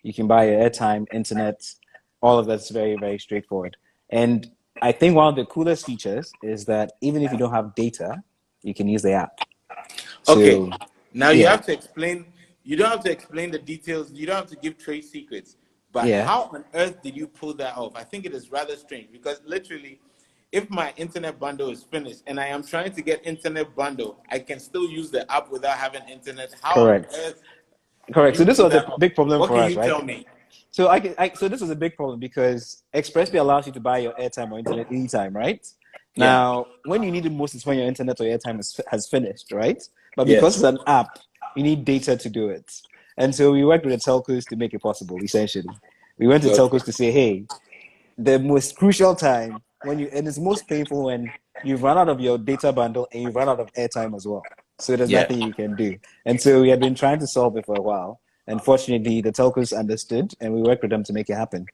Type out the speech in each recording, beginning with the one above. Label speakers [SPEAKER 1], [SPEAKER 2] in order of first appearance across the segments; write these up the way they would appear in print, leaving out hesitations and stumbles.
[SPEAKER 1] you can buy your airtime, internet, all of that's very, very straightforward. And I think one of the coolest features is that even if you don't have data, you can use the app.
[SPEAKER 2] Okay.
[SPEAKER 1] So,
[SPEAKER 2] Now you
[SPEAKER 1] yeah,
[SPEAKER 2] have to explain. You don't have to explain the details. You don't have to give trade secrets. But
[SPEAKER 1] yeah,
[SPEAKER 2] how on earth did you pull that off? I think it is rather strange because literally, if my internet bundle is finished and I am trying to get internet bundle, I can still use the app without having internet. How on
[SPEAKER 1] correct.
[SPEAKER 2] earth did
[SPEAKER 1] Correct.
[SPEAKER 2] you
[SPEAKER 1] So this
[SPEAKER 2] pull
[SPEAKER 1] was a
[SPEAKER 2] that off?
[SPEAKER 1] big problem
[SPEAKER 2] What
[SPEAKER 1] for
[SPEAKER 2] can
[SPEAKER 1] us,
[SPEAKER 2] you
[SPEAKER 1] right?
[SPEAKER 2] tell me?
[SPEAKER 1] So so this was a big problem because ExpressPay allows you to buy your airtime or internet anytime, right?
[SPEAKER 2] Yeah.
[SPEAKER 1] Now, when you need it most is when your internet or airtime has finished, right? But because
[SPEAKER 2] Yes.
[SPEAKER 1] it's an app, you need data to do it. And so we worked with the telcos to make it possible, essentially. We went to
[SPEAKER 2] Okay.
[SPEAKER 1] telcos to say, hey, the most crucial time and it's most painful when you've run out of your data bundle and you've run out of airtime as well. So there's
[SPEAKER 2] Yeah.
[SPEAKER 1] nothing you can do. And so we had been trying to solve it for a while. And fortunately, the telcos understood and we worked with them to make it happen.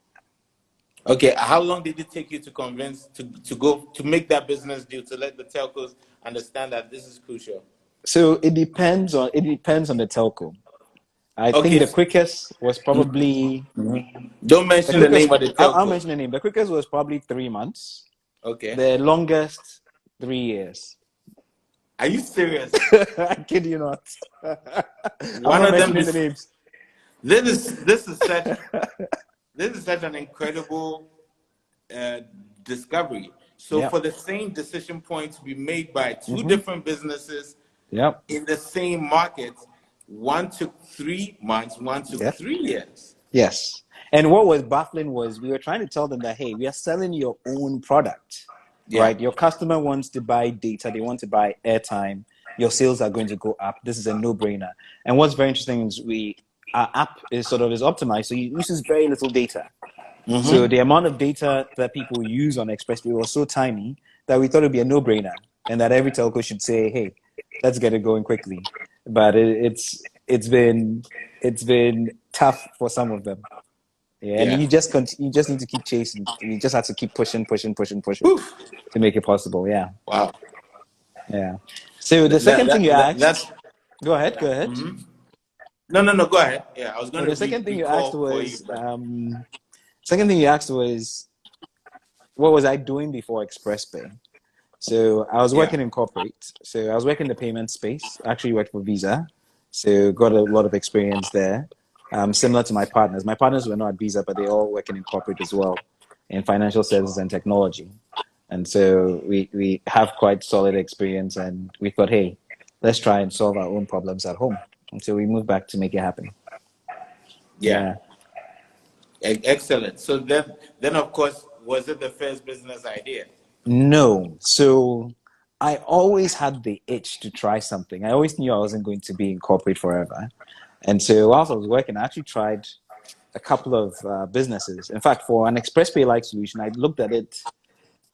[SPEAKER 2] Okay. How long did it take you to convince to go to make that business deal to let the telcos understand that this is crucial?
[SPEAKER 1] So it depends on the telco. I think
[SPEAKER 2] Okay.
[SPEAKER 1] the quickest was probably
[SPEAKER 2] Don't
[SPEAKER 1] the
[SPEAKER 2] mention the name
[SPEAKER 1] quickest.
[SPEAKER 2] of the
[SPEAKER 1] I'll
[SPEAKER 2] telco.
[SPEAKER 1] mention the name. The quickest was probably 3 months.
[SPEAKER 2] Okay.
[SPEAKER 1] The longest, 3 years.
[SPEAKER 2] Are you serious?
[SPEAKER 1] I kid you not. I'm
[SPEAKER 2] One
[SPEAKER 1] not
[SPEAKER 2] of them
[SPEAKER 1] mentioning the
[SPEAKER 2] is
[SPEAKER 1] names.
[SPEAKER 2] this is such an incredible uh, discovery. So
[SPEAKER 1] Yep.
[SPEAKER 2] for the same decision point to be made by two
[SPEAKER 1] Mm-hmm.
[SPEAKER 2] different businesses
[SPEAKER 1] Yep.
[SPEAKER 2] in the same market, one took 3 months, one took
[SPEAKER 1] Yep.
[SPEAKER 2] 3 years.
[SPEAKER 1] Yes. And what was baffling was we were trying to tell them that, hey, we are selling your own product,
[SPEAKER 2] Yeah.
[SPEAKER 1] right? Your customer wants to buy data, they want to buy airtime. Your sales are going to go up. This is a no-brainer. And what's very interesting is our app is optimized, so it uses very little data. So
[SPEAKER 2] Mm-hmm.
[SPEAKER 1] the amount of data that people use on ExpressPay was so tiny that we thought it'd be a no-brainer, and that every telco should say, "Hey, let's get it going quickly." But it's been tough for some of them. Yeah, and
[SPEAKER 2] Yeah.
[SPEAKER 1] you just need to keep chasing. You just have to keep pushing, pushing, pushing, pushing
[SPEAKER 2] Whew.
[SPEAKER 1] to make it possible. Yeah,
[SPEAKER 2] Wow.
[SPEAKER 1] yeah. So the
[SPEAKER 2] That,
[SPEAKER 1] second thing you
[SPEAKER 2] that's
[SPEAKER 1] asked, go ahead, go ahead.
[SPEAKER 2] no, no, no. Go ahead. Yeah, I was going
[SPEAKER 1] No,
[SPEAKER 2] to
[SPEAKER 1] the second thing you asked
[SPEAKER 2] recall for you,
[SPEAKER 1] was
[SPEAKER 2] but
[SPEAKER 1] what was I doing before ExpressPay? So I was
[SPEAKER 2] yeah.
[SPEAKER 1] working in corporate. So I was working in the payment space. I actually worked for Visa. So got a lot of experience there. Similar to my partners. My partners were not at Visa, but they all working in corporate as well, in financial services and technology. And so we have quite solid experience and we thought, hey, let's try and solve our own problems at home. And so we moved back to make it happen.
[SPEAKER 2] Yeah.
[SPEAKER 1] Yeah.
[SPEAKER 2] Excellent. So then of course, was it the first business idea?
[SPEAKER 1] No. So I always had the itch to try something. I always knew I wasn't going to be in corporate forever. And so whilst I was working, I actually tried a couple of businesses. In fact, for an ExpressPay like solution, I looked at it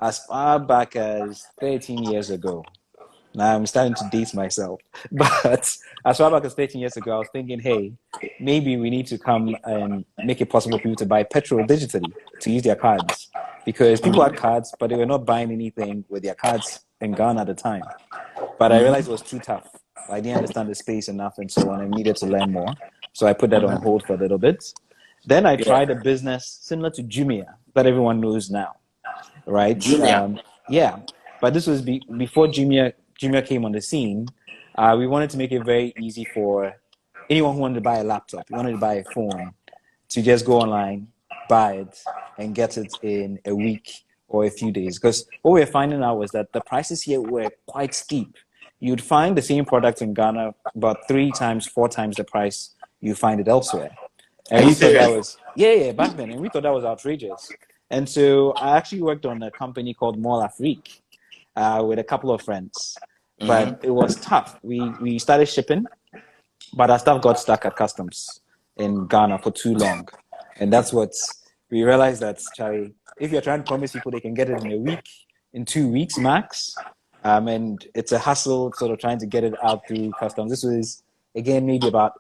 [SPEAKER 1] as far back as 13 years ago. Now I'm starting to date myself. But as far back as 13 years ago, I was thinking, hey, maybe we need to come and make it possible for people to buy petrol digitally to use their cards. Because people had cards, but they were not buying anything with their cards in Ghana at the time. But I realized it was too tough. I didn't understand the space enough and so on. I needed to learn more. So I put that on hold for a little bit. Then I
[SPEAKER 2] Yeah.
[SPEAKER 1] tried a business similar to Jumia that everyone knows now, right?
[SPEAKER 2] Junior.
[SPEAKER 1] Yeah, but this was before Jumia came on the scene. We wanted to make it very easy for anyone who wanted to buy a laptop, who wanted to buy a phone, to just go online, buy it, and get it in a week or a few days. Because what we were finding out was that the prices here were quite steep. You'd find the same product in Ghana about 3 times, 4 times the price you find it elsewhere.
[SPEAKER 2] Are
[SPEAKER 1] And
[SPEAKER 2] you
[SPEAKER 1] we thought that
[SPEAKER 2] serious?
[SPEAKER 1] was, yeah, yeah, back then. And we thought that was outrageous. And so I actually worked on a company called Mall Afrique with a couple of friends. But it was tough. We started shipping, but our stuff got stuck at customs in Ghana for too long. And that's what we realized that, Charlie, if you're trying to promise people they can get it in a week, in 2 weeks max, and it's a hassle sort of trying to get it out through customs. This was, again, maybe about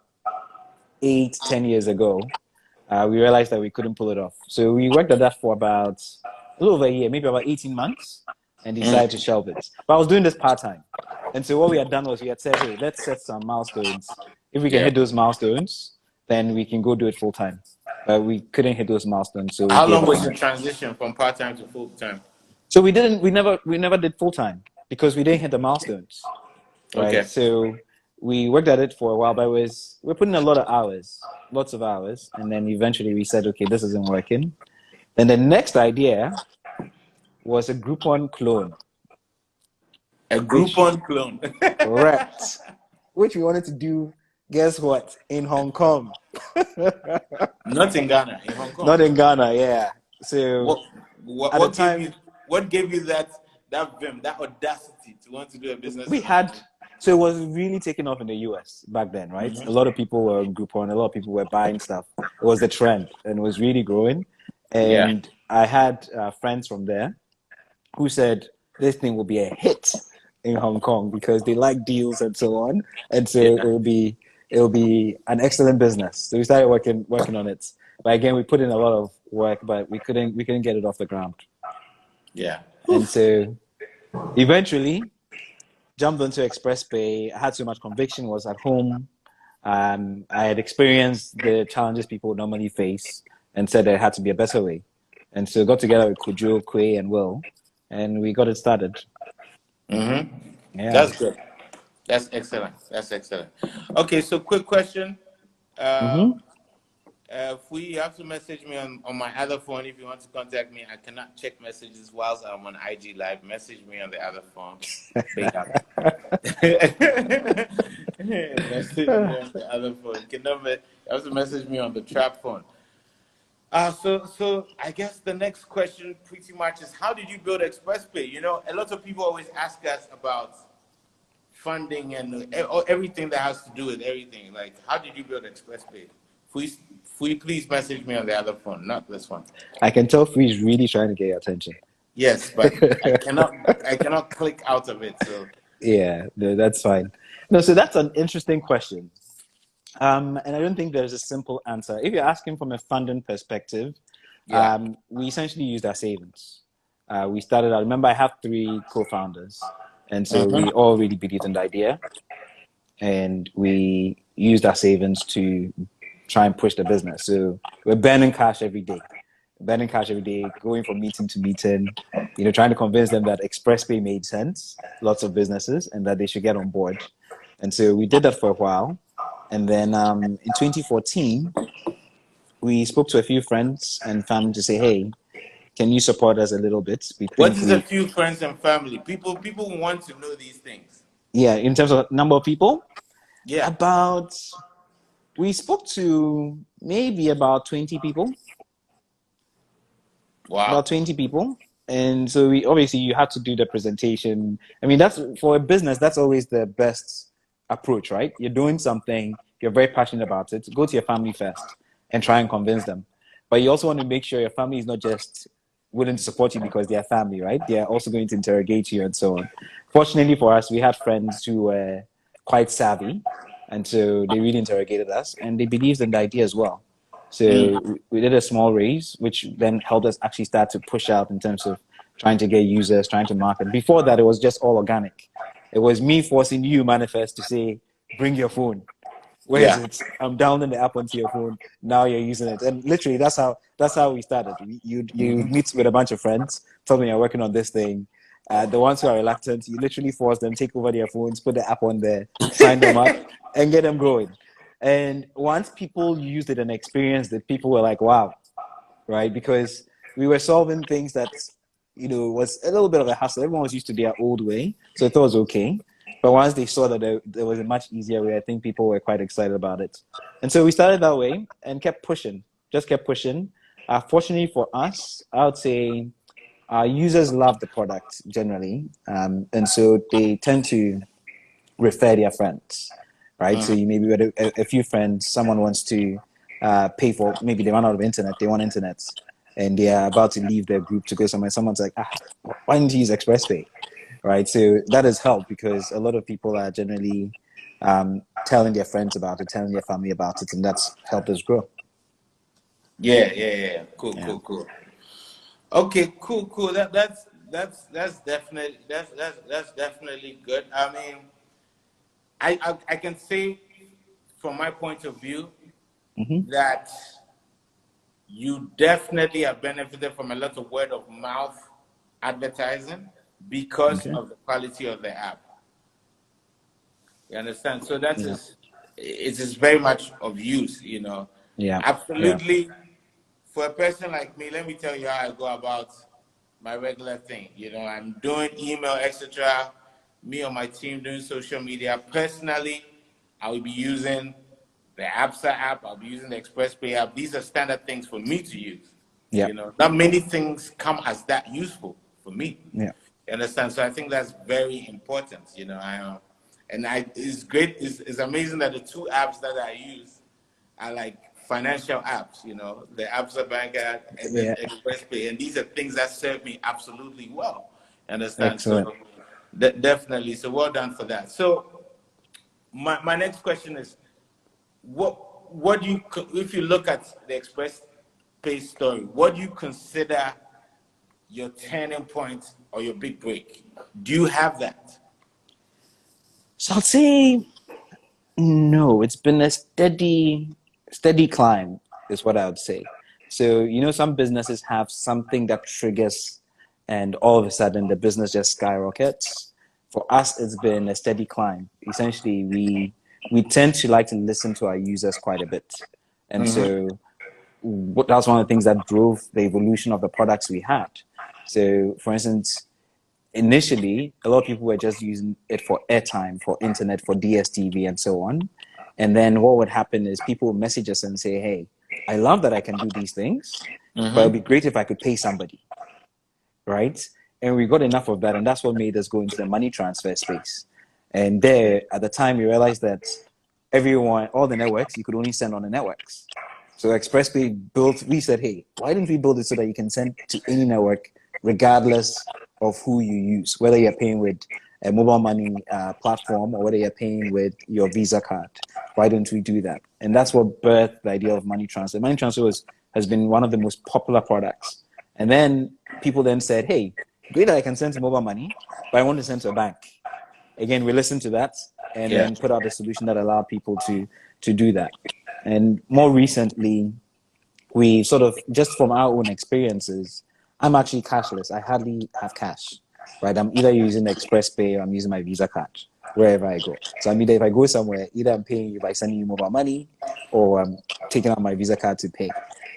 [SPEAKER 1] 8, 10 years ago. We realized that we couldn't pull it off. So we worked at that for about a little over a year, maybe about 18 months, and decided to shelve it. But I was doing this part time. And so what we had done was we had said, hey, let's set some milestones. If we can
[SPEAKER 2] Yeah.
[SPEAKER 1] hit those milestones, then we can go do it full time. But we couldn't hit those milestones, so we
[SPEAKER 2] How
[SPEAKER 1] gave
[SPEAKER 2] long
[SPEAKER 1] up
[SPEAKER 2] was
[SPEAKER 1] on
[SPEAKER 2] the
[SPEAKER 1] it.
[SPEAKER 2] transition from part time to full time?
[SPEAKER 1] So we never did full time because we didn't hit the milestones, right?
[SPEAKER 2] Okay.
[SPEAKER 1] So we worked at it for a while, but we're putting a lot of hours, lots of hours, and then eventually we said, okay, this isn't working. Then the next idea was a Groupon clone,
[SPEAKER 2] A
[SPEAKER 1] which
[SPEAKER 2] Groupon clone.
[SPEAKER 1] correct, which we wanted to do. Guess what? In Hong Kong,
[SPEAKER 2] Not in Ghana, in Hong
[SPEAKER 1] not
[SPEAKER 2] Kong.
[SPEAKER 1] in Ghana. Yeah. So
[SPEAKER 2] What what
[SPEAKER 1] at the
[SPEAKER 2] what gave you
[SPEAKER 1] time,
[SPEAKER 2] what gave you that vim, that audacity to want to do a business
[SPEAKER 1] we
[SPEAKER 2] in Hong
[SPEAKER 1] had
[SPEAKER 2] Kong?
[SPEAKER 1] so it was really taking off in the US back then, right? A lot of people were on Groupon, a lot of people were buying stuff. It was the trend and it was really growing.
[SPEAKER 2] Yeah.
[SPEAKER 1] And I had friends from there who said this thing will be a hit in Hong Kong because they like deals and so on. And so
[SPEAKER 2] Yeah.
[SPEAKER 1] it will be an excellent business. So we started working on it. But again, we put in a lot of work, but we couldn't get it off the ground.
[SPEAKER 2] Yeah.
[SPEAKER 1] And so eventually jumped onto ExpressPay. I had so much conviction, was at home. I had experienced the challenges people normally face and said there had to be a better way. And so got together with Kujo, Kwe, and Will, and we got it started.
[SPEAKER 2] Mm-hmm.
[SPEAKER 1] Yeah.
[SPEAKER 2] That's good. That's excellent. That's excellent. Okay, so quick question.
[SPEAKER 1] Mm-hmm.
[SPEAKER 2] If we have to message me on my other phone, if you want to contact me, I cannot check messages whilst I'm on IG Live. Message me on the other phone. Big up. Message me on the other phone. You have to message me on the trap phone. So I guess the next question pretty much is, how did you build ExpressPay? You know, a lot of people always ask us about funding and everything that has to do with everything. Like, how did you build ExpressPay? Please message me on the other phone, not this one.
[SPEAKER 1] I can tell Free is really trying to get your attention.
[SPEAKER 2] Yes, but I cannot click out of it. So
[SPEAKER 1] Yeah, no, that's fine. No, so that's an interesting question. And I don't think there's a simple answer. If you're asking from a funding perspective,
[SPEAKER 2] yeah.
[SPEAKER 1] we essentially used our savings. We started, I remember I have three co-founders. And so we
[SPEAKER 2] Mm-hmm.
[SPEAKER 1] all really believed in the idea. And we used our savings to try and push the business. So we're burning cash every day, going from meeting to meeting, trying to convince them that ExpressPay made sense, lots of businesses, and that they should get on board. And so we did that for a while. And then in 2014, we spoke to a few friends and family to say, hey, can you support us a little bit? We
[SPEAKER 2] What
[SPEAKER 1] think
[SPEAKER 2] is a
[SPEAKER 1] we,
[SPEAKER 2] few friends and family? People want to know these things.
[SPEAKER 1] yeah, in terms of number of people,
[SPEAKER 2] Yeah.
[SPEAKER 1] about, we spoke to maybe about 20 people,
[SPEAKER 2] Wow.
[SPEAKER 1] about 20 people. And so we obviously you have to do the presentation. I mean, that's for a business, that's always the best approach, right? You're doing something, you're very passionate about it. Go to your family first and try and convince them. But you also want to make sure your family is not just willing to support you because they're family, right? They're also going to interrogate you and so on. Fortunately for us, we had friends who were quite savvy. And so they really interrogated us and they believed in the idea as well.
[SPEAKER 2] Mm.
[SPEAKER 1] So we did a small raise, which then helped us actually start to push out in terms of trying to get users, trying to market. Before that, it was just all organic. It was me forcing you, M.anifest, to say, bring your phone. Where is
[SPEAKER 2] Yeah.
[SPEAKER 1] it? I'm downloading the app onto your phone. Now you're using it. And literally that's how we started. You
[SPEAKER 2] Mm-hmm.
[SPEAKER 1] meet with a bunch of friends, tell them you're working on this thing. The ones who are reluctant, you literally force them, take over their phones, put the app on there, sign them up, and get them growing. And once people used it and experienced it, people were like, wow, right? Because we were solving things that, was a little bit of a hassle. Everyone was used to their old way. So I thought it was okay. But once they saw that there was a much easier way, I think people were quite excited about it. And so we started that way and kept pushing, just kept pushing. Fortunately for us, I would say our users love the product generally. And so they tend to refer their friends, right? So
[SPEAKER 2] Mm.
[SPEAKER 1] you maybe with a few friends, someone wants to pay for, maybe they run out of internet, they want internet, and they are about to leave their group to go somewhere. Someone's like, why don't you use ExpressPay, right? So that has helped because a lot of people are generally telling their friends about it, telling their family about it, and that's helped us grow.
[SPEAKER 2] Yeah. Cool,
[SPEAKER 1] Yeah.
[SPEAKER 2] cool, cool. Okay, cool. That's definitely that's definitely good. I mean, I can say from my point of view, that you definitely have benefited from a lot of word of mouth advertising because
[SPEAKER 1] Okay.
[SPEAKER 2] of the quality of the app. You understand? So that
[SPEAKER 1] Yeah.
[SPEAKER 2] is, it is very much of use, you know.
[SPEAKER 1] Yeah. Yeah.
[SPEAKER 2] Absolutely. For a person like me, let me tell you how I go about my regular thing. You know, I'm doing email, etc. Me or my team doing social media. Personally, I will be using the APSA app. I'll be using the ExpressPay app. These are standard things for me to use.
[SPEAKER 1] Yeah.
[SPEAKER 2] You know, not many things come as that useful for me.
[SPEAKER 1] Yeah.
[SPEAKER 2] You understand? So I think that's very important. You know, it's great. It's amazing that the two apps that I use are like financial apps. You know, the Absa Bank app and then
[SPEAKER 1] Yeah.
[SPEAKER 2] ExpressPay, and these are things that serve me absolutely well. You understand?
[SPEAKER 1] Excellent.
[SPEAKER 2] So definitely. So well done for that. So my next question is, what do you, if you look at the Express Pay story, what do you consider your turning point or your big break? Do you have that?
[SPEAKER 1] So I'd say no. It's been a steady climb, is what I would say. So, some businesses have something that triggers, and all of a sudden the business just skyrockets. For us, it's been a steady climb. Essentially, we tend to like to listen to our users quite a bit. And so that's one of the things that drove the evolution of the products we had. So, for instance, initially, a lot of people were just using it for airtime, for internet, for DSTV, and so on. And then what would happen is people would message us and say, "Hey, I love that I can do these things, but it'd be great if I could pay somebody," right? And we got enough of that, and that's what made us go into the money transfer space. And there, at the time, we realized that all the networks, you could only send on the networks. So we said, hey, why didn't we build it so that you can send to any network, regardless of who you use, whether you're paying with a mobile money platform or whether you're paying with your Visa card? Why don't we do that? And that's what birthed the idea of money transfer. Money transfer has been one of the most popular products. And then people then said, hey, great that I can send to mobile money, but I want to send to a bank. Again, we listened to that and
[SPEAKER 2] Yeah.
[SPEAKER 1] then put out a solution that allowed people to do that. And more recently, we sort of, just from our own experiences, I'm actually cashless. I hardly have cash, right? I'm either using ExpressPay or I'm using my Visa card wherever I go. So I'm either, if I go somewhere, either I'm paying you by sending you mobile money or I'm taking out my Visa card to pay.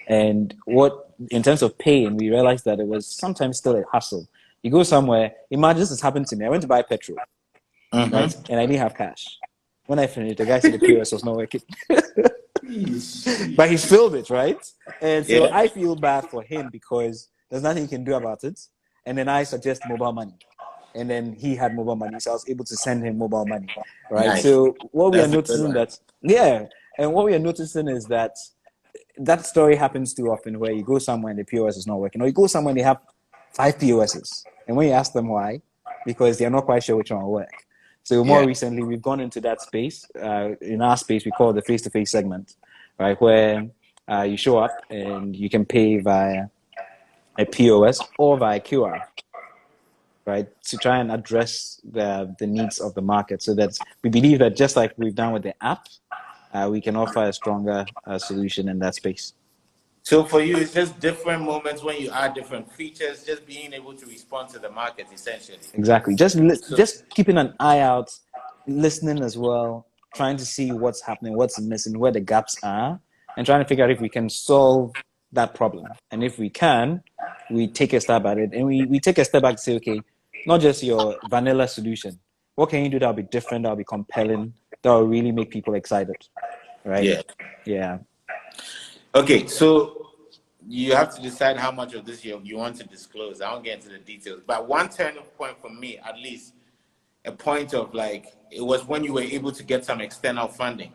[SPEAKER 1] And in terms of paying, we realized that it was sometimes still a hassle. You go somewhere, imagine this has happened to me. I went to buy petrol, right? And I didn't have cash. When I finished, the guy said the POS was not working. But he filled it, right? And so
[SPEAKER 2] Yeah.
[SPEAKER 1] I feel bad for him because there's nothing he can do about it. And then I suggest mobile money. And then he had mobile money, so I was able to send him mobile money, right?
[SPEAKER 2] Nice.
[SPEAKER 1] So what we are
[SPEAKER 2] That's a good
[SPEAKER 1] noticing
[SPEAKER 2] one.
[SPEAKER 1] and what we are noticing is that story happens too often where you go somewhere and the POS is not working, or you go somewhere and they have 5 POSs. And when you ask them why, because they're not quite sure which one will work. So more
[SPEAKER 2] Yeah.
[SPEAKER 1] recently, we've gone into that space. In our space, we call it the face-to-face segment, right? Where you show up and you can pay via a POS or via QR, right? To try and address the needs of the market. So that we believe that just like we've done with the app, we can offer a stronger solution in that space.
[SPEAKER 2] So for you, it's just different moments when you add different features, just being able to respond to the market essentially.
[SPEAKER 1] Exactly.
[SPEAKER 2] So
[SPEAKER 1] Just keeping an eye out, listening as well, trying to see what's happening, what's missing, where the gaps are, and trying to figure out if we can solve that problem. And if we can, we take a stab at it, and we take a step back to say, okay, not just your vanilla solution. What can you do that'll be different, that'll be compelling, that'll really make people excited, right?
[SPEAKER 2] yeah.
[SPEAKER 1] Yeah.
[SPEAKER 2] Okay, so you have to decide how much of this you want to disclose. I won't get into the details. But one turning point for me, at least, a point of like, it was when you were able to get some external funding.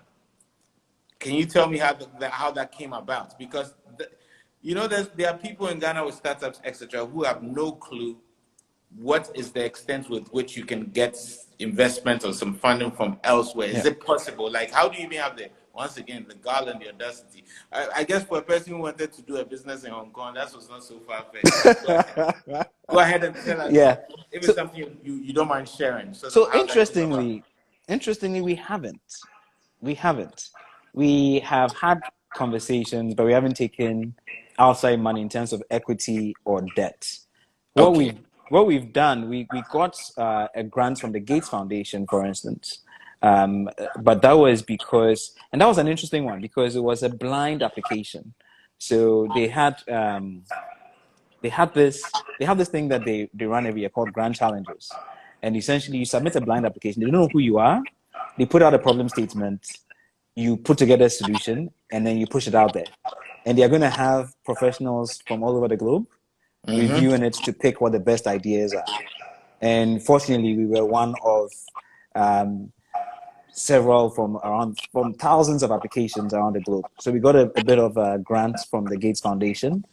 [SPEAKER 2] Can you tell me how that came about? Because there are people in Ghana with startups, etc., who have no clue what is the extent with which you can get investment or some funding from elsewhere.
[SPEAKER 1] Yeah.
[SPEAKER 2] Is it possible? Like, how do you even have once again, the gall and the audacity? I guess for a person who wanted to do a business in Hong Kong, that was not so far-fetched. But go ahead and tell us
[SPEAKER 1] Yeah.
[SPEAKER 2] if it's
[SPEAKER 1] So
[SPEAKER 2] something you don't mind sharing, sort of
[SPEAKER 1] so
[SPEAKER 2] how that came about.
[SPEAKER 1] interestingly, we haven't. We haven't. We have had conversations, but we haven't taken outside money in terms of equity or debt. What
[SPEAKER 2] Okay.
[SPEAKER 1] we've what we've done, we got a grant from the Gates Foundation, for instance, but that was because, and that was an interesting one because it was a blind application. So they have this thing that they run every year called Grand Challenges, and essentially you submit a blind application. They don't know who you are. They put out a problem statement. You put together a solution, and then you push it out there. And they are going to have professionals from all over the globe
[SPEAKER 2] Mm-hmm.
[SPEAKER 1] reviewing it to pick what the best ideas are. And fortunately, we were one of um, several from thousands of applications around the globe. So we got a bit of a grant from the Gates Foundation.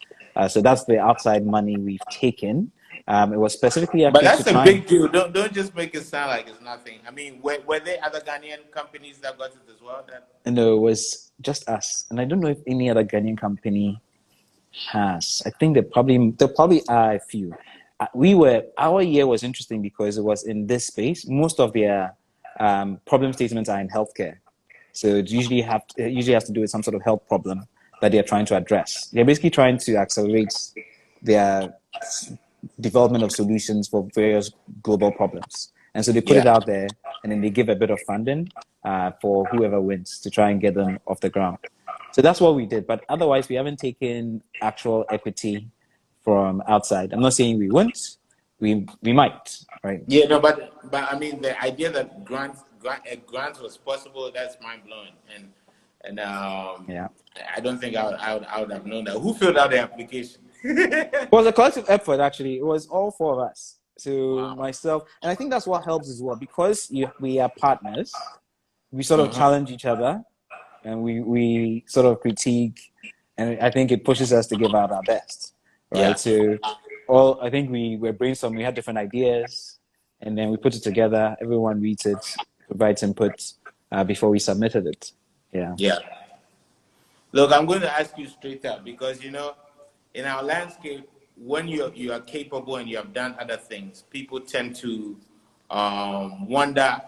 [SPEAKER 1] So that's the outside money we've taken. It was specifically
[SPEAKER 2] But
[SPEAKER 1] actually to
[SPEAKER 2] that's a
[SPEAKER 1] try and,
[SPEAKER 2] big deal. Don't just make it sound like it's nothing. I mean, were there other Ghanaian companies that got it as well? That
[SPEAKER 1] and it was just us. And I don't know if any other Ghanaian company has. I think there probably are a few. Our year was interesting because it was in this space. Most of their problem statements are in healthcare. So it usually has to do with some sort of health problem that they're trying to address. They're basically trying to accelerate their development of solutions for various global problems. And so they put it
[SPEAKER 2] yeah.
[SPEAKER 1] out there, and then they give a bit of funding for whoever wins to try and get them off the ground. So that's what we did. But otherwise, we haven't taken actual equity from outside. I'm not saying we won't. We might, right?
[SPEAKER 2] Yeah, no, but I mean the idea that grant was possible, that's mind blowing, and
[SPEAKER 1] Yeah.
[SPEAKER 2] I don't think I would have known that. Who filled out the application?
[SPEAKER 1] It was a collective effort, actually. It was all four of us. So
[SPEAKER 2] Wow.
[SPEAKER 1] myself, and I think that's what helps as well because we are partners. We sort of
[SPEAKER 2] Mm-hmm.
[SPEAKER 1] challenge each other, and we sort of critique, and I think it pushes us to give out our best,
[SPEAKER 2] Yeah.
[SPEAKER 1] right? So all I think we were brainstorming. We had different ideas, and then we put it together. Everyone reads it, provides input before we submitted it. Yeah.
[SPEAKER 2] Yeah. Look, I'm going to ask you straight up because in our landscape, when you are capable and you have done other things, people tend to wonder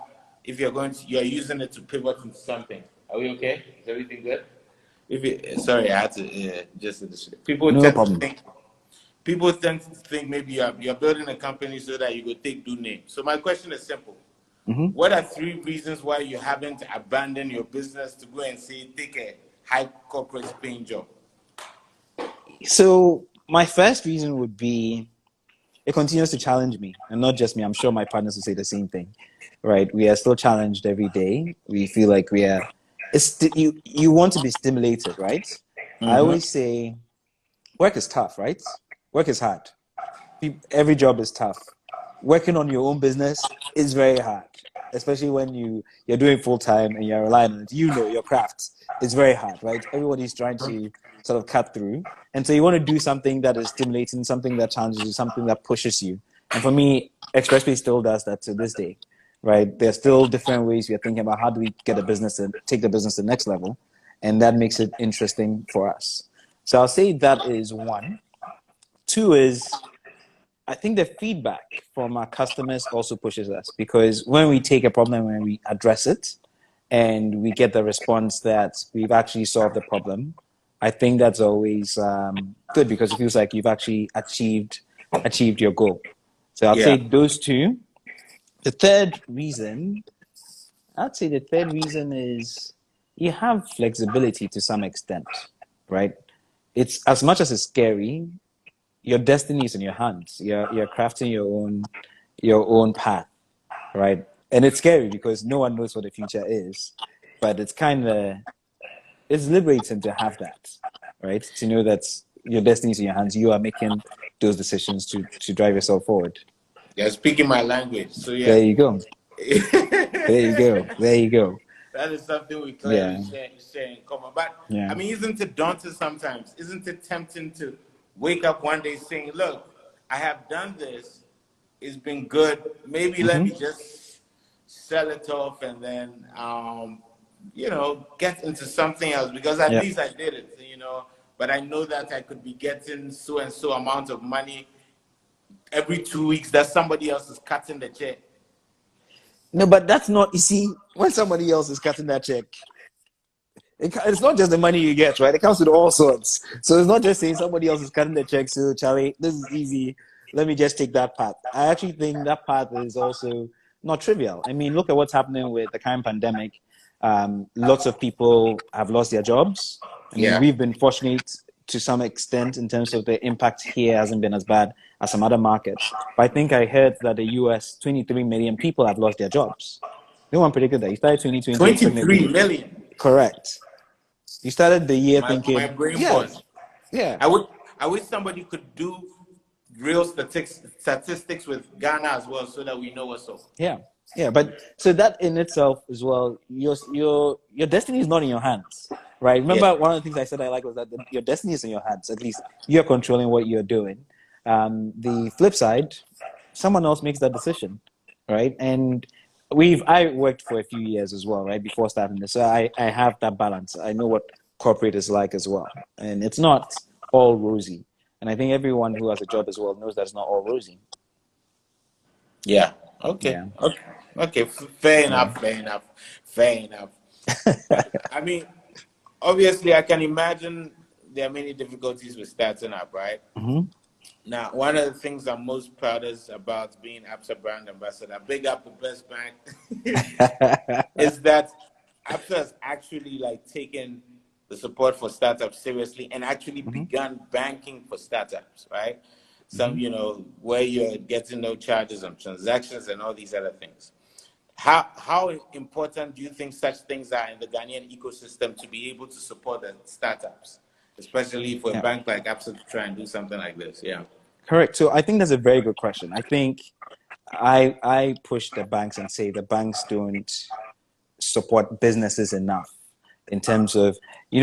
[SPEAKER 2] if you're using it to pivot into something. Are we okay? Is everything good? Sorry, I had to people
[SPEAKER 1] No
[SPEAKER 2] tend to
[SPEAKER 1] problem.
[SPEAKER 2] think maybe you're building a company so that you go do name. So my question is simple.
[SPEAKER 1] Hmm.
[SPEAKER 2] What are three reasons why you haven't abandoned your business to go and say take a high corporate paying job?
[SPEAKER 1] So my first reason would be it continues to challenge me, and not just me. I'm sure my partners will say the same thing, right? We are still challenged every day. We feel like we are. You want to be stimulated, right? I
[SPEAKER 2] Mm-hmm.
[SPEAKER 1] always say work is tough, right? Work is hard. Every job is tough. Working on your own business is very hard, especially when you're doing full time and you're relying on it. You know your craft. It's very hard, right? Everybody's trying to sort of cut through, and so you want to do something that is stimulating, something that challenges you, something that pushes you. And for me, ExpressPay still does that to this day, right? There's still different ways we are thinking about how do we get a business and take the business to the next level, and that makes it interesting for us. So I'll say that is one. Two is I think the feedback from our customers also pushes us because when we take a problem and we address it and we get the response that we've actually solved the problem, I think that's always good because it feels like you've actually achieved your goal. So I'd
[SPEAKER 2] Yeah.
[SPEAKER 1] say those two. The third reason, I'd say the third reason is you have flexibility to some extent, right? It's as much as it's scary, your destiny is in your hands. You're crafting your own path, right? And it's scary because no one knows what the future is, but it's liberating to have that, right? To know that your destiny is in your hands. You are making those decisions to drive yourself forward.
[SPEAKER 2] You're speaking my language. So yeah.
[SPEAKER 1] There you go. There you go. There you go.
[SPEAKER 2] That is something we
[SPEAKER 1] Yeah.
[SPEAKER 2] clearly share in common. But
[SPEAKER 1] Yeah.
[SPEAKER 2] I mean, isn't it daunting sometimes? Isn't it tempting to wake up one day saying, look, I have done this, it's been good. Maybe let
[SPEAKER 1] Mm-hmm.
[SPEAKER 2] me just sell it off and then get into something else because at
[SPEAKER 1] Yeah.
[SPEAKER 2] least I did it, but I know that I could be getting so and so amount of money every 2 weeks that somebody else is cutting the check.
[SPEAKER 1] No, but that's not. You see, when somebody else is cutting that check, It's not just the money you get, right? It comes with all sorts. So it's not just saying somebody else is cutting the check. So Charlie, this is easy. Let me just take that path. I actually think that path is also not trivial. I mean, look at what's happening with the current pandemic. Lots of people have lost their jobs. I mean,
[SPEAKER 2] Yeah.
[SPEAKER 1] we've been fortunate to some extent in terms of the impact here hasn't been as bad as some other markets. But I think I heard that the US, 23 million people have lost their jobs. No one predicted that. You started 2020 expecting it to
[SPEAKER 2] 23
[SPEAKER 1] be
[SPEAKER 2] million.
[SPEAKER 1] correct. You started the year
[SPEAKER 2] My
[SPEAKER 1] thinking,
[SPEAKER 2] brain
[SPEAKER 1] yeah,
[SPEAKER 2] paused.
[SPEAKER 1] yeah,
[SPEAKER 2] I wish somebody could do real statistics with Ghana as well, so that we know what's up.
[SPEAKER 1] yeah, yeah. But so that in itself as well, your destiny is not in your hands, right?
[SPEAKER 2] Yeah.
[SPEAKER 1] Remember, one of the things I said I like was that your destiny is in your hands. At least you're controlling what you're doing. The flip side, someone else makes that decision, right? And I worked for a few years as well, right, before starting this. So I have that balance. I know what corporate is like as well, and it's not all rosy. And I think everyone who has a job as well knows that it's not all rosy.
[SPEAKER 2] Yeah. Okay.
[SPEAKER 1] Yeah.
[SPEAKER 2] Okay. Okay. Fair
[SPEAKER 1] Yeah.
[SPEAKER 2] enough. Fair enough. Fair enough. But I mean, obviously, I can imagine there are many difficulties with starting up, right?
[SPEAKER 1] Hmm.
[SPEAKER 2] Now, one of the things I'm most proudest about being APSA brand ambassador, big up the best bank, is that APSA has actually like taken the support for startups seriously and actually
[SPEAKER 1] Hmm.
[SPEAKER 2] begun banking for startups, right? Some,
[SPEAKER 1] Hmm.
[SPEAKER 2] where you're getting no charges on transactions and all these other things. How important do you think such things are in the Ghanaian ecosystem to be able to support the startups, especially for a
[SPEAKER 1] Yeah.
[SPEAKER 2] bank like APSA to try and do something like this? Yeah.
[SPEAKER 1] Correct. So I think that's a very good question. I think I push the banks and say the banks don't support businesses enough in terms of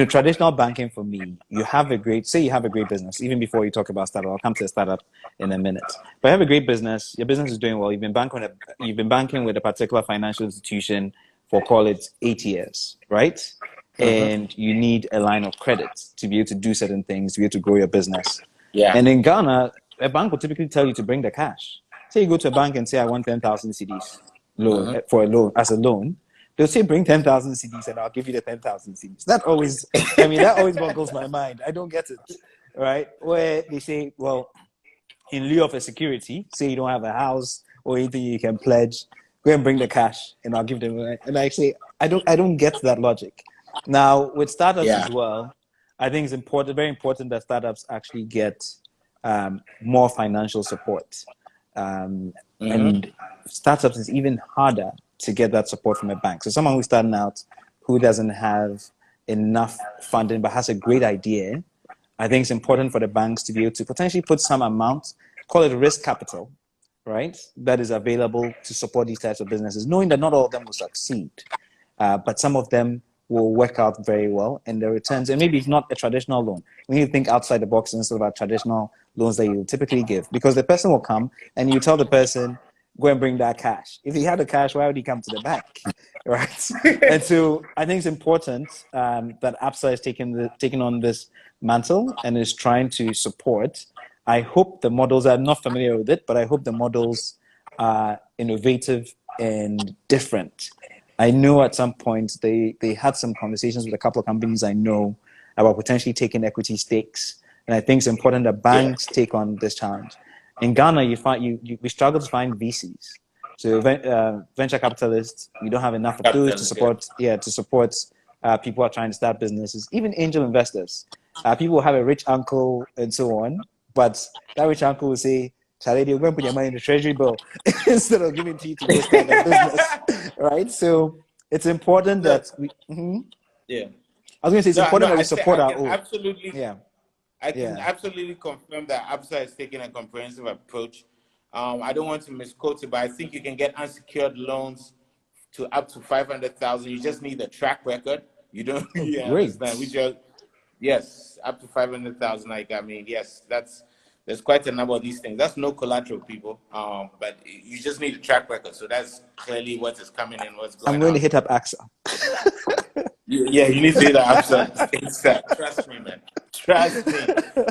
[SPEAKER 1] traditional banking. For me, you have a great say you have a great business even before you talk about startup. I'll come to a startup in a minute. But you have a great business, your business is doing well, you've been banking with a particular financial institution for, call it, 8 years, right?
[SPEAKER 2] Mm-hmm.
[SPEAKER 1] And you need a line of credit to be able to do certain things, to be able to grow your business.
[SPEAKER 2] Yeah.
[SPEAKER 1] And in Ghana, a bank will typically tell you to bring the cash. Say you go to a bank and say, I want 10,000 CDs loan
[SPEAKER 2] Mm-hmm.
[SPEAKER 1] for a loan as a loan. They'll say, bring 10,000 CDs and I'll give you the 10,000 CDs. That always boggles my mind. I don't get it, right? Where they say, well, in lieu of a security, say you don't have a house or anything you can pledge, go and bring the cash and I'll give them. And I say, I don't get that logic. Now, with startups
[SPEAKER 2] Yeah.
[SPEAKER 1] as well, I think it's important, very important that startups actually get more financial support. Um,
[SPEAKER 2] Mm-hmm.
[SPEAKER 1] and startups is even harder to get that support from a bank. So someone who's starting out who doesn't have enough funding but has a great idea, I think it's important for the banks to be able to potentially put some amount, call it risk capital, right, that is available to support these types of businesses, knowing that not all of them will succeed, but some of them will work out very well, and the returns, and maybe it's not a traditional loan. We need to think outside the box instead of our traditional loans that you typically give, because the person will come and you tell the person, go and bring that cash. If he had the cash, why would he come to the bank, right? And so I think it's important that APSA is taking on this mantle and is trying to support. I hope the models, I'm not familiar with it, but I hope the models are innovative and different. I know at some point they had some conversations with a couple of companies I know about potentially taking equity stakes, and I think it's important that
[SPEAKER 2] Yeah.
[SPEAKER 1] banks take on this challenge. In Ghana, we struggle to find VCs, so venture capitalists. We don't have enough of those to
[SPEAKER 2] Capitals, yeah.
[SPEAKER 1] support people who are trying to start businesses. Even angel investors, people have a rich uncle and so on, but that rich uncle will say, Charlie, you're going to put your money in the treasury bill instead of giving it to you to go start a business, right? So it's important
[SPEAKER 2] No,
[SPEAKER 1] that we. Mhm.
[SPEAKER 2] yeah.
[SPEAKER 1] I was going to say it's
[SPEAKER 2] No, no,
[SPEAKER 1] important that we support our own. Yeah,
[SPEAKER 2] I can
[SPEAKER 1] yeah.
[SPEAKER 2] absolutely confirm that ABSA is taking a comprehensive approach. I don't want to misquote it, but I think you can get unsecured loans to up to 500,000. You just need a track record. You don't,
[SPEAKER 1] Oh,
[SPEAKER 2] you
[SPEAKER 1] great.
[SPEAKER 2] understand? Yes, up to 500,000. Like, I mean, yes, there's quite a number of these things. That's no collateral, people. But you just need a track record. So that's clearly what is coming in, what's
[SPEAKER 1] I'm
[SPEAKER 2] going
[SPEAKER 1] going to
[SPEAKER 2] out.
[SPEAKER 1] hit up AXA.
[SPEAKER 2] Yeah, you need to do that. Trust me, man. Trust me.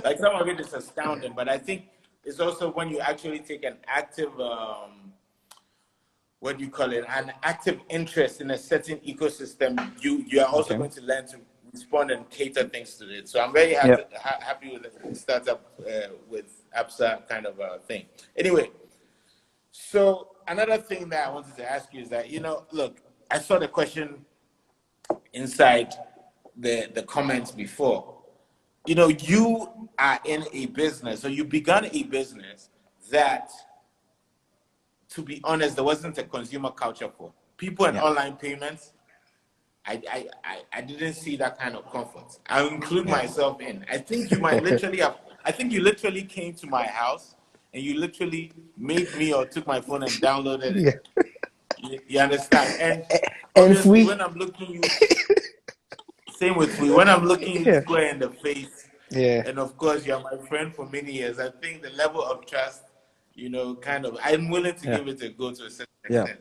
[SPEAKER 2] Like some of it is astounding, but I think it's also when you actually take an active, what do you call it, an active interest in a certain ecosystem, you are also
[SPEAKER 1] Okay.
[SPEAKER 2] going to learn to respond and cater things to it. So I'm very
[SPEAKER 1] Yeah.
[SPEAKER 2] happy with the startup with APSA kind of thing. Anyway, so another thing that I wanted to ask you is that, look, I saw the question inside the comments before. You are in a business, so you began a business that, to be honest, there wasn't a consumer culture for. People and
[SPEAKER 1] Yeah.
[SPEAKER 2] online payments, I didn't see that kind of comfort. I include
[SPEAKER 1] Yeah.
[SPEAKER 2] myself in. I think you might literally have, I think you literally came to my house and you literally made me or took my phone and downloaded it.
[SPEAKER 1] Yeah.
[SPEAKER 2] You understand? And
[SPEAKER 1] And
[SPEAKER 2] obviously,
[SPEAKER 1] we,
[SPEAKER 2] when I'm looking you, same with me, when I'm looking you
[SPEAKER 1] yeah.
[SPEAKER 2] square in the face,
[SPEAKER 1] Yeah.
[SPEAKER 2] and of course, you're my friend for many years, I think the level of trust, kind of, I'm willing to
[SPEAKER 1] Yeah.
[SPEAKER 2] give it a go to a certain
[SPEAKER 1] Yeah.
[SPEAKER 2] extent.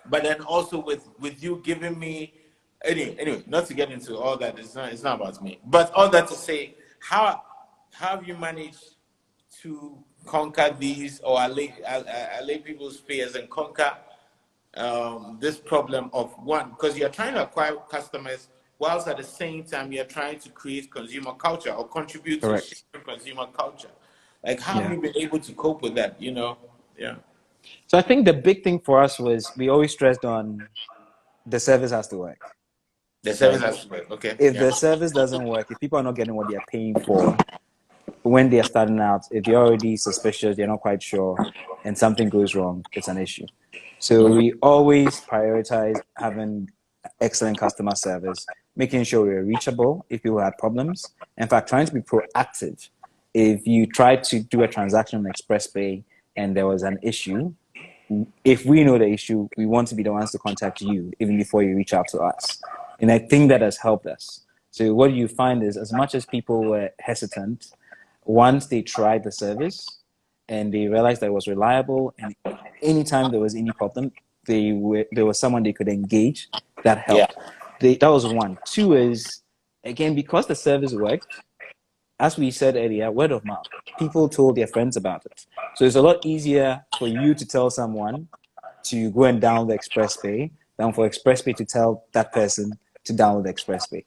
[SPEAKER 2] But then also with you giving me, anyway, not to get into all that, it's not about me. But all that to say, how have you managed to conquer these or allay people's fears and conquer this problem of one, because you're trying to acquire customers whilst at the same time you're trying to create consumer culture or contribute to
[SPEAKER 1] Correct.
[SPEAKER 2] shaping consumer culture. Like, how have
[SPEAKER 1] Yeah.
[SPEAKER 2] you been able to cope with that? Yeah.
[SPEAKER 1] So I think the big thing for us was we always stressed on the service has to work,
[SPEAKER 2] The service
[SPEAKER 1] right?
[SPEAKER 2] has to work. Okay.
[SPEAKER 1] If
[SPEAKER 2] Yeah.
[SPEAKER 1] the service doesn't work, if people are not getting what they're paying for when they're starting out, if they're already suspicious, they're not quite sure, and something goes wrong, it's an issue. So
[SPEAKER 2] Mhm.
[SPEAKER 1] we always prioritize having excellent customer service, making sure we're reachable if people had problems. In fact, trying to be proactive. If you try to do a transaction on ExpressPay and there was an issue, if we know the issue, we want to be the ones to contact you even before you reach out to us. And I think that has helped us. So what you find is, as much as people were hesitant, once they tried the service and they realized that it was reliable, and anytime there was any problem, there was someone they could engage, that
[SPEAKER 2] Yeah.
[SPEAKER 1] helped. That was one. Two is, again, because the service worked, as we said earlier, word of mouth. People told their friends about it. So it's a lot easier for you to tell someone to go and download ExpressPay than for ExpressPay to tell that person to download ExpressPay,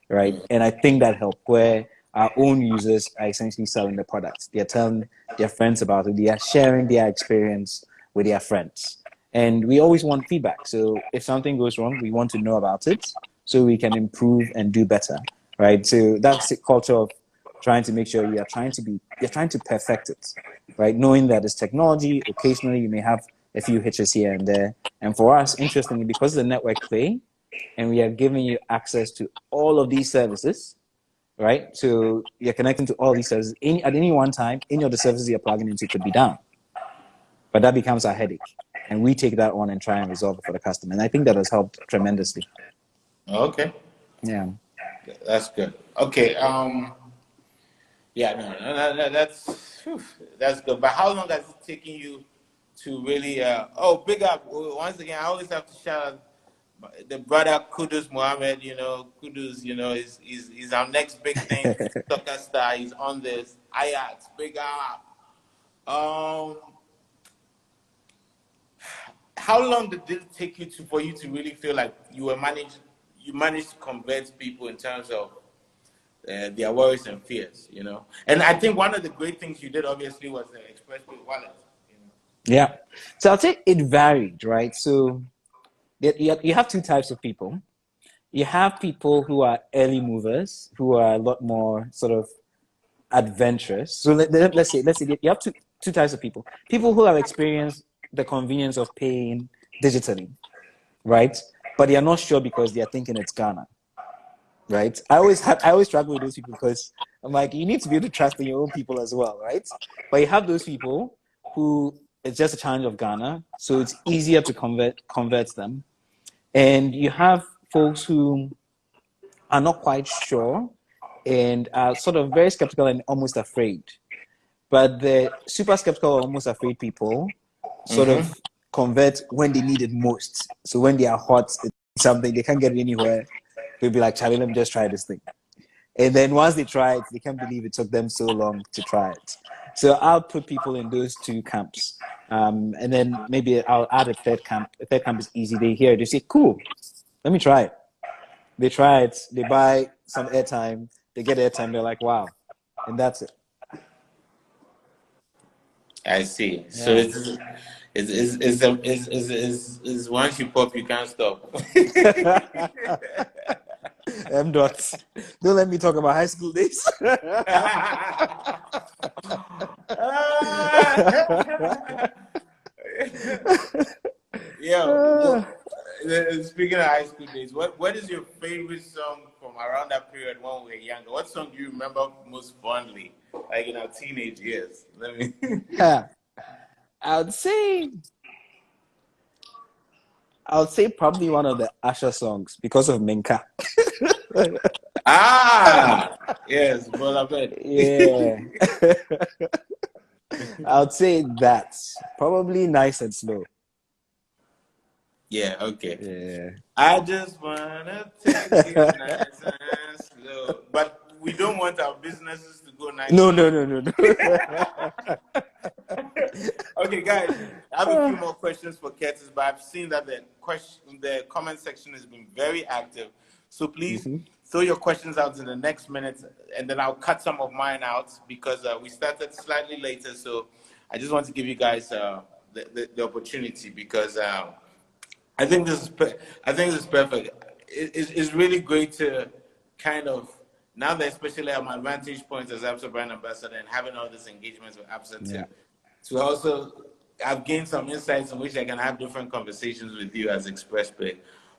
[SPEAKER 1] right? And I think that helped, where our own users are essentially selling the products. They're telling their friends about it. They are sharing their experience with their friends. And we always want feedback. So if something goes wrong, we want to know about it so we can improve and do better, right? So that's the culture of trying to make sure you're trying to perfect it, right? Knowing that it's technology, occasionally you may have a few hitches here and there. And for us, interestingly, because it's a network play and we are giving you access to all of these services, right? So you're connecting to all these services. At any one time, any of the services you're plugging into could be down, but that becomes a headache. And we take that on and try and resolve it for the customer. And I think that has helped tremendously.
[SPEAKER 2] Okay.
[SPEAKER 1] Yeah.
[SPEAKER 2] That's good. Okay. Yeah. No, that's good. But how long has it taken you to really? Big up once again. I always have to shout out the brother Kudus Mohammed. Kudus. He's our next big thing. Soccer star. He's on this. Ajax. Big up. Um, how long did it take you for you to really feel like you managed to convert people in terms of their worries and fears? And I think one of the great things you did obviously was the ExpressPay wallet.
[SPEAKER 1] Yeah. So I'll say it varied, right? So you have two types of people. You have people who are early movers, who are a lot more sort of adventurous. So let's say you have two types of people. People who have experienced the convenience of paying digitally, right? But they are not sure because they are thinking it's Ghana, right? I always struggle with those people because I'm like, you need to be able to trust in your own people as well, right? But you have those people who it's just a challenge of Ghana, so it's easier to convert them. And you have folks who are not quite sure and are sort of very skeptical and almost afraid. But the super skeptical, almost afraid people sort of
[SPEAKER 2] Mm-hmm.
[SPEAKER 1] convert when they need it most. So when they are hot, it's something they can't get it anywhere. They'll be like, Charlie, let me just try this thing. And then once they try it, they can't believe it took them so long to try it. So I'll put people in those two camps. And then maybe I'll add a third camp. A third camp is easy. They hear it, they say, cool, let me try it. They try it, they buy some airtime, they get airtime, they're like, wow, and that's it.
[SPEAKER 2] I see. So
[SPEAKER 1] Yeah.
[SPEAKER 2] it's once you pop, you can't stop.
[SPEAKER 1] M. Dots. Don't let me talk about high school days.
[SPEAKER 2] Yeah. Speaking of high school days, what is your favorite song from around that period when we were younger? What song do you remember most fondly, like in our teenage years? Let me.
[SPEAKER 1] I would say probably one of the Usher songs because of Minka.
[SPEAKER 2] Ah, yes, Bola Bed.
[SPEAKER 1] Yeah. I would say that's probably Nice and Slow.
[SPEAKER 2] Yeah. Okay.
[SPEAKER 1] Yeah.
[SPEAKER 2] I just wanna take it nice and slow, but we don't want our businesses to go nice
[SPEAKER 1] No,
[SPEAKER 2] and
[SPEAKER 1] no,
[SPEAKER 2] slow.
[SPEAKER 1] no, no,
[SPEAKER 2] Okay, guys, I have a few
[SPEAKER 1] no.
[SPEAKER 2] more questions for Curtis, but I've seen that the comment section has been very active. So please
[SPEAKER 1] Hmm.
[SPEAKER 2] throw your questions out in the next minute, and then I'll cut some of mine out because we started slightly later. So I just want to give you guys the opportunity because I think I think this is perfect. It's really great to kind of now that especially at my vantage point as ABSA brand ambassador and having all these engagements with ABSA
[SPEAKER 1] Yeah.
[SPEAKER 2] to also I've gained some insights in which I can have different conversations with you as ExpressPay.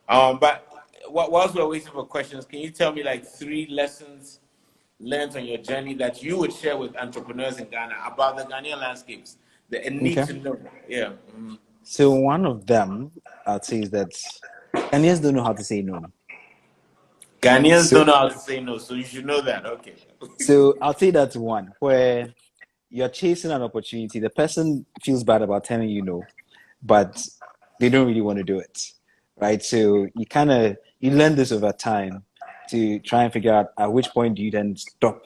[SPEAKER 2] But whilst we're waiting for questions, can you tell me like 3 lessons learned on your journey that you would share with entrepreneurs in Ghana about the Ghanaian landscapes? The need
[SPEAKER 1] Okay.
[SPEAKER 2] to know. Yeah.
[SPEAKER 1] So one of them I'd say is that Ghanaians don't know how to say no.
[SPEAKER 2] Ghanaians
[SPEAKER 1] So
[SPEAKER 2] don't know how to say no, so you should know that. Okay.
[SPEAKER 1] I'll say that's one where you're chasing an opportunity. The person feels bad about telling you no, but they don't really want to do it, right? So you learn this over time to try and figure out at which point do you then stop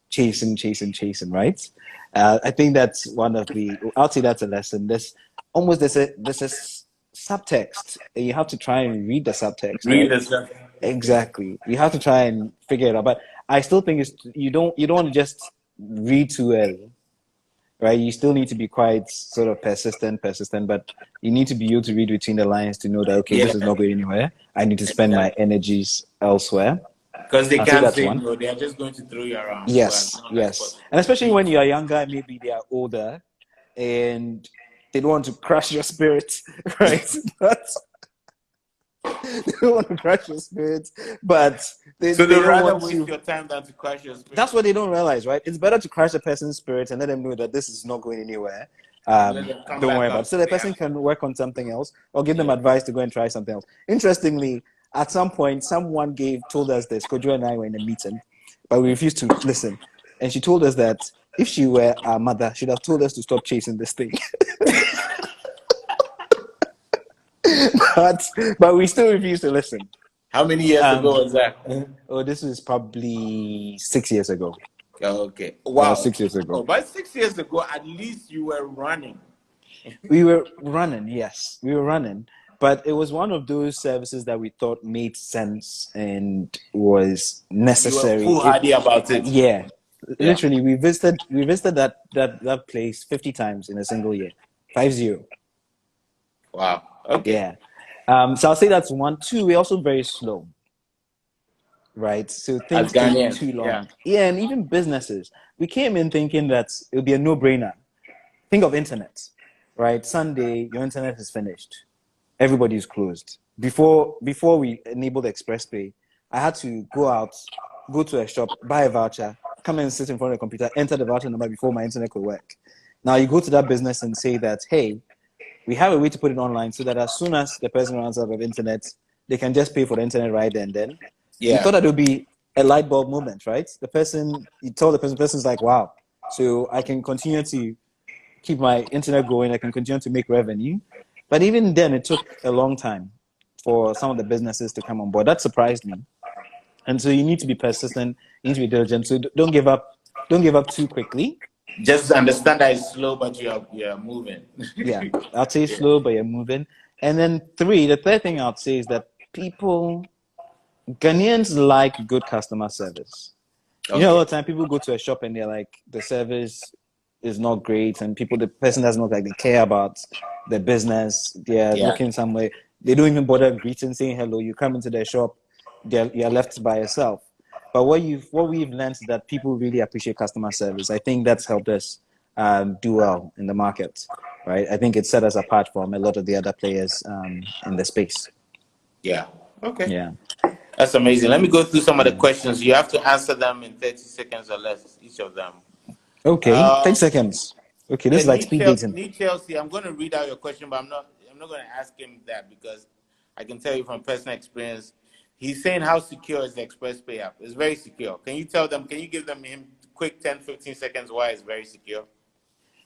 [SPEAKER 1] chasing, right? I think that's one of the. I'll say that's a lesson. There's a subtext, and you have to try and read the subtext,
[SPEAKER 2] Read
[SPEAKER 1] right?
[SPEAKER 2] the stuff.
[SPEAKER 1] Exactly. You have to try and figure it out. But I still think you don't want to just read too early, right? You still need to be quite sort of persistent, but you need to be able to read between the lines to know that okay,
[SPEAKER 2] Yeah,
[SPEAKER 1] this is not going anywhere. I need to spend my
[SPEAKER 2] exactly.
[SPEAKER 1] energies elsewhere.
[SPEAKER 2] Because they
[SPEAKER 1] I'll say
[SPEAKER 2] can't
[SPEAKER 1] that's
[SPEAKER 2] say
[SPEAKER 1] one.
[SPEAKER 2] no, they are just going to throw you around for as
[SPEAKER 1] Yes,
[SPEAKER 2] long as
[SPEAKER 1] yes. And
[SPEAKER 2] possible.
[SPEAKER 1] especially when you are younger, maybe they are older and they don't want to crush your spirit, right? They don't want to crush your spirit, but they,
[SPEAKER 2] So they
[SPEAKER 1] they don't
[SPEAKER 2] rather
[SPEAKER 1] want
[SPEAKER 2] waste
[SPEAKER 1] to.
[SPEAKER 2] your time than to crush your
[SPEAKER 1] That's
[SPEAKER 2] spirit
[SPEAKER 1] what they don't realize, right? It's better to crush a person's spirit and let them know that this is not going anywhere.
[SPEAKER 2] and let them come
[SPEAKER 1] Don't
[SPEAKER 2] back
[SPEAKER 1] worry about it.
[SPEAKER 2] up.
[SPEAKER 1] So the person can work on something else or give them
[SPEAKER 2] Yeah.
[SPEAKER 1] advice to go and try something else. Interestingly, at some point, someone told us this. Kojo and I were in a meeting, but we refused to listen. And she told us that if she were our mother, she'd have told us to stop chasing this thing. but but we still refused to listen.
[SPEAKER 2] How many years ago
[SPEAKER 1] Um,
[SPEAKER 2] was that?
[SPEAKER 1] oh, this was probably 6 years ago.
[SPEAKER 2] Okay.
[SPEAKER 1] Yeah,
[SPEAKER 2] Wow.
[SPEAKER 1] 6 years
[SPEAKER 2] Oh,
[SPEAKER 1] ago.
[SPEAKER 2] but 6 years ago, at least you were running.
[SPEAKER 1] We were running, yes, we were running, but it was one of those services that we thought made sense and was
[SPEAKER 2] You were
[SPEAKER 1] necessary.
[SPEAKER 2] foolhardy about it.
[SPEAKER 1] Yeah,
[SPEAKER 2] Yeah.
[SPEAKER 1] literally, we visited that place 50 times in a single year, 50.
[SPEAKER 2] Wow. Okay.
[SPEAKER 1] Yeah. So I'll say that's one. Two, we're also very slow, right? So
[SPEAKER 2] As
[SPEAKER 1] things take
[SPEAKER 2] Ghanaians.
[SPEAKER 1] too
[SPEAKER 2] Yeah.
[SPEAKER 1] long. Yeah, and even businesses, we came in thinking that it would be a no-brainer. Think of internet, right? Sunday, your internet is finished. Everybody's closed. Before we enabled ExpressPay, I had to go to a shop, buy a voucher, come and sit in front of the computer, enter the voucher number before my internet could work. Now you go to that business and say that, hey, we have a way to put it online so that as soon as the person runs out of internet, they can just pay for the internet right then and then. You
[SPEAKER 2] Yeah.
[SPEAKER 1] thought that would be a light bulb moment, right? You told the person's like, wow, so I can continue to keep my internet going. I can continue to make revenue. But even then, it took a long time for some of the businesses to come on board. That surprised me. And so you need to be persistent. You need to be diligent. So don't give up. Don't give up too quickly.
[SPEAKER 2] Just understand that it's slow, but you are moving.
[SPEAKER 1] Yeah, I'd say
[SPEAKER 2] Yeah.
[SPEAKER 1] slow, but you're moving. And then the third thing I'd say is that people Ghanaians like good customer service. You know, a
[SPEAKER 2] Okay.
[SPEAKER 1] lot of time people go to a shop and they're like, the service is not great, and the person doesn't look like they care about the business. They're
[SPEAKER 2] Yeah.
[SPEAKER 1] looking somewhere. They don't even bother greeting, saying hello. You come into their shop, you're left by yourself. But what we've learned is that people really appreciate customer service. I think that's helped us do well in the market, right? I think it set us apart from a lot of the other players in the space.
[SPEAKER 2] Yeah. Okay.
[SPEAKER 1] Yeah.
[SPEAKER 2] That's amazing. Let me go through some of the
[SPEAKER 1] Yeah.
[SPEAKER 2] questions. You have to answer them in 30 seconds or less, each of them.
[SPEAKER 1] Okay, 30
[SPEAKER 2] Um,
[SPEAKER 1] seconds. Okay, this
[SPEAKER 2] yeah,
[SPEAKER 1] is like speed dating.
[SPEAKER 2] Need Chelsea. I'm going to read out your question, but I'm not going to ask him that because I can tell you from personal experience. He's saying how secure is the ExpressPay app? It's very secure. Can you tell them? Can you give them him quick 10, 15 seconds why it's very secure?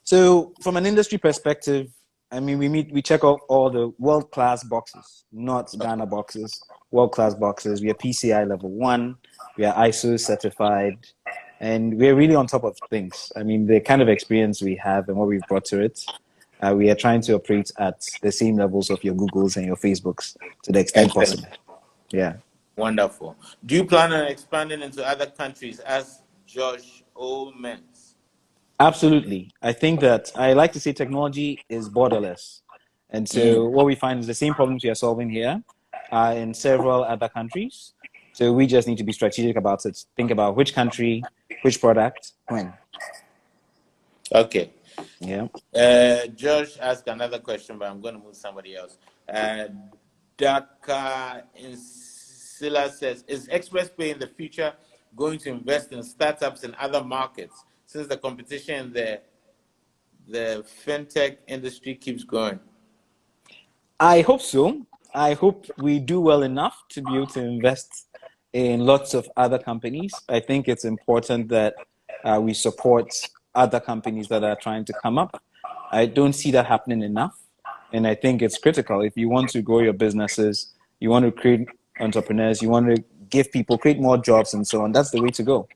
[SPEAKER 1] So from an industry perspective, I mean, we check out all the world-class boxes, not
[SPEAKER 2] Okay.
[SPEAKER 1] Ghana boxes, world-class boxes. We are PCI level 1, we are ISO certified, and we're really on top of things. I mean, the kind of experience we have and what we've brought to it, we are trying to operate at the same levels of your Googles and your Facebooks to the extent
[SPEAKER 2] Excellent.
[SPEAKER 1] possible. Yeah.
[SPEAKER 2] Wonderful. Do you plan on expanding into other countries as Josh O. meant?
[SPEAKER 1] Absolutely. I think that I like to say technology is borderless. And so what we find is the same problems we are solving here in several other countries. So we just need to be strategic about it. Think about which country, which product, when.
[SPEAKER 2] Okay.
[SPEAKER 1] Yeah.
[SPEAKER 2] Josh asked another question, but I'm going to move somebody else. Daka Insila says, is ExpressPay in the future going to invest in startups in other markets since the competition in the fintech industry keeps growing?
[SPEAKER 1] I hope so. I hope we do well enough to be able to invest in lots of other companies. I think it's important that we support other companies that are trying to come up. I don't see that happening enough. And I think it's critical. If you want to grow your businesses, you want to create entrepreneurs, you want to give people, create more jobs and so on, that's the way to go.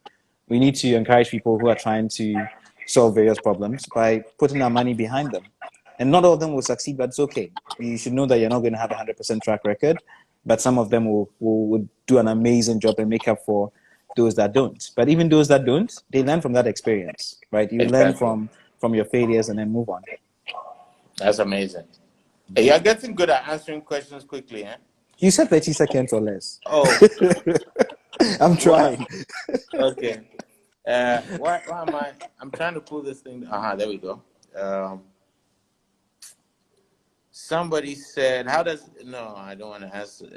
[SPEAKER 1] We need to encourage people who are trying to solve various problems by putting our money behind them. And not all of them will succeed, but it's okay. You should know that you're not going to have a 100% track record, but some of them will do an amazing job and make up for those that don't. But even those that don't, they learn from that experience, right? You learn
[SPEAKER 2] Exactly.
[SPEAKER 1] from your failures and then move on.
[SPEAKER 2] That's amazing. Hey, you're getting good at answering questions quickly, eh?
[SPEAKER 1] You said 30 seconds or less.
[SPEAKER 2] Oh,
[SPEAKER 1] I'm
[SPEAKER 2] what?
[SPEAKER 1] trying.
[SPEAKER 2] Okay. Why am I? I'm trying to pull this thing. There we go. Um, Somebody said, "How does?" No, I don't want to answer.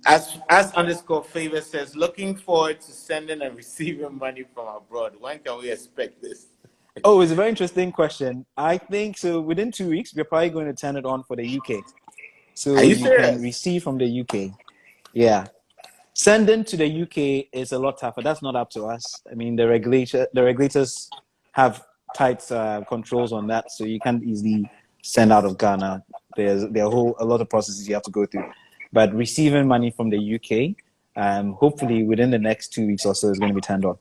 [SPEAKER 2] As underscore favor says, looking forward to sending and receiving money from abroad. When can we expect this?
[SPEAKER 1] Oh, it's a very interesting question. I think so. Within 2 weeks, we're probably going to turn it on for the UK.
[SPEAKER 2] Are
[SPEAKER 1] So
[SPEAKER 2] you
[SPEAKER 1] you can
[SPEAKER 2] serious?
[SPEAKER 1] receive from the UK. Yeah. Sending to the UK is a lot tougher. That's not up to us. I mean, the regulators have tight controls on that, so you can't easily send out of Ghana. There are a lot of processes you have to go through. But receiving money from the UK, hopefully within the next 2 weeks or so, is going to be turned on.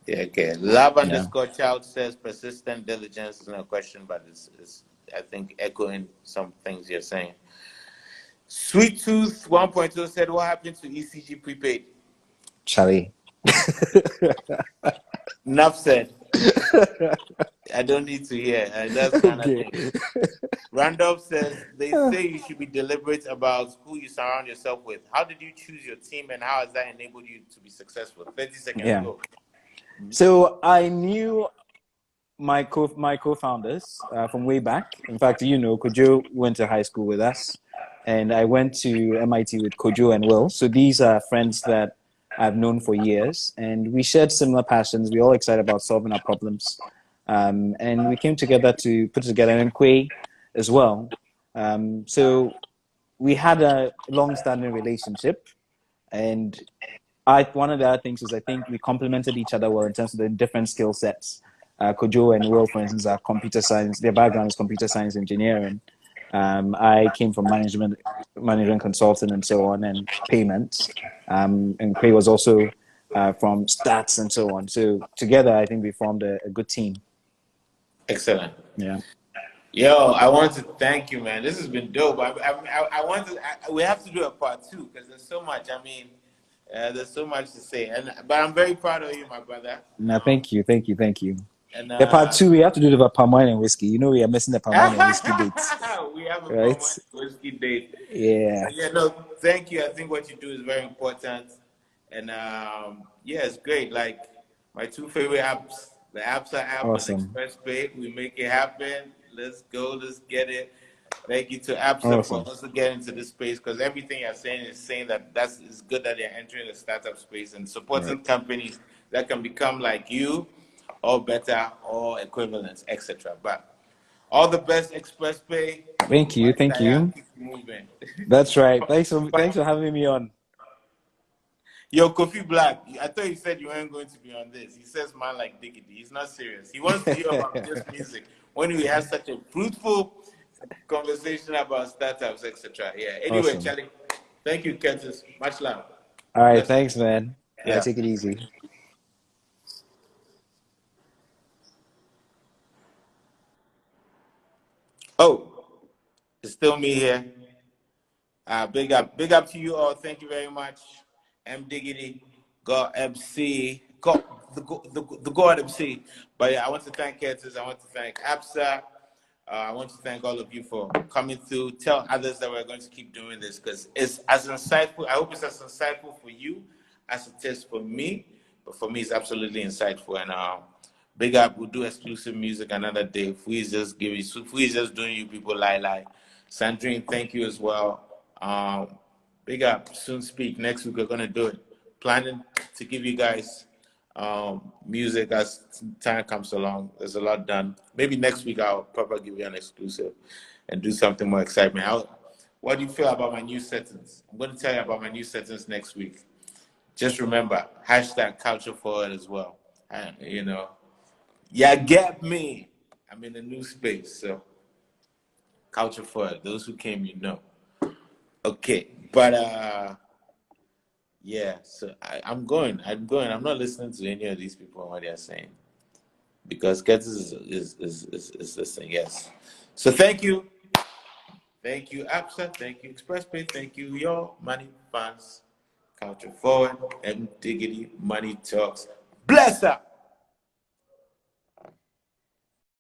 [SPEAKER 2] Yeah, okay. Love
[SPEAKER 1] Yeah.
[SPEAKER 2] underscore child says persistent diligence is no question, but it's I think echoing some things you're saying. Sweet Tooth 1.0 said, what happened to ECG prepaid?
[SPEAKER 1] Charlie.
[SPEAKER 2] Enough said. I don't need to hear. That's kind of
[SPEAKER 1] Okay.
[SPEAKER 2] thing. Randolph says, they say you should be deliberate about who you surround yourself with. How did you choose your team and how has that enabled you to be successful? 30 seconds,
[SPEAKER 1] Yeah.
[SPEAKER 2] go.
[SPEAKER 1] So I knew my co-founders from way back. In fact, Kojo went to high school with us, and I went to MIT with Kojo and Will. So these are friends that I've known for years, and we shared similar passions. We're all excited about solving our problems, and we came together to put together an Kwe as well. So we had a long-standing relationship, and one of the other things is I think we complemented each other well in terms of the different skill sets. Kojo and Will, for instance, are computer science. Their background is computer science engineering. I came from management consulting and so on, and payments. And Cray was also from stats and so on. So together, I think we formed a good team.
[SPEAKER 2] Excellent.
[SPEAKER 1] Yeah.
[SPEAKER 2] Yo, I want to thank you, man. This has been dope. I want to. We have to do a part two because there's so much. I mean, there's so much to say, and but I'm very proud of you, my brother.
[SPEAKER 1] No, thank you, thank you, thank you.
[SPEAKER 2] And
[SPEAKER 1] The part two, we have to do the palm wine and whiskey. You know, we are missing the palm wine and whiskey dates,
[SPEAKER 2] we have a
[SPEAKER 1] right?
[SPEAKER 2] Palm whiskey date.
[SPEAKER 1] Yeah,
[SPEAKER 2] But yeah, no, thank you. I think what you do is very important, and yeah, it's great. Like my two favorite apps, the Absa app and
[SPEAKER 1] awesome,
[SPEAKER 2] ExpressPay. We make it happen. Let's go. Let's get it. Thank you to Absa for
[SPEAKER 1] awesome.
[SPEAKER 2] also getting into this space because everything you're saying is saying that that's it's good that they're entering the startup space and supporting
[SPEAKER 1] Right.
[SPEAKER 2] companies that can become like you, or better, or equivalents, etc. But all the best, ExpressPay.
[SPEAKER 1] Thank you, thank
[SPEAKER 2] Lifestyle,
[SPEAKER 1] you.
[SPEAKER 2] keep moving.
[SPEAKER 1] That's right. Thanks for having me on.
[SPEAKER 2] Yo, Kofi Black, I thought you said you weren't going to be on this. He says, man, like diggity. He's not serious. He wants to hear about just music. When we have such a fruitful conversation about startups, etc. Yeah. Anyway,
[SPEAKER 1] Awesome.
[SPEAKER 2] Charlie, thank you, Curtis. Much love.
[SPEAKER 1] All right,
[SPEAKER 2] Bless.
[SPEAKER 1] thanks, man. All right,
[SPEAKER 2] Yeah.
[SPEAKER 1] take it easy.
[SPEAKER 2] Oh, it's still me here. Big up to you all. Thank you very much. M Diggity, God MC, God the God MC. But yeah, I want to thank Curtis. I want to thank Absa. I want to thank all of you for coming through. Tell others that we're going to keep doing this because it's as insightful. I hope it's as insightful for you as it is for me. But for me, it's absolutely insightful. And big up, we'll do exclusive music another day. If we just give you, if we just doing you people lie. Sandrine, thank you as well. Big up, soon speak. Next week we're gonna do it. Planning to give you guys music as time comes along. There's a lot done. Maybe next week I'll probably give you an exclusive and do something more exciting. What do you feel about my new settings? I'm going to tell you about my new settings next week. Just remember, hashtag culture forward as well. And, yeah, get me. I'm in a new space, so culture forward. Those who came, you know. Okay, but yeah. So I'm going. I'm not listening to any of these people and what they're saying because Curtis is listening. Yes. So thank you, Absa, thank you, ExpressPay, thank you, your money fans, culture forward, and diggity money talks. Bless up.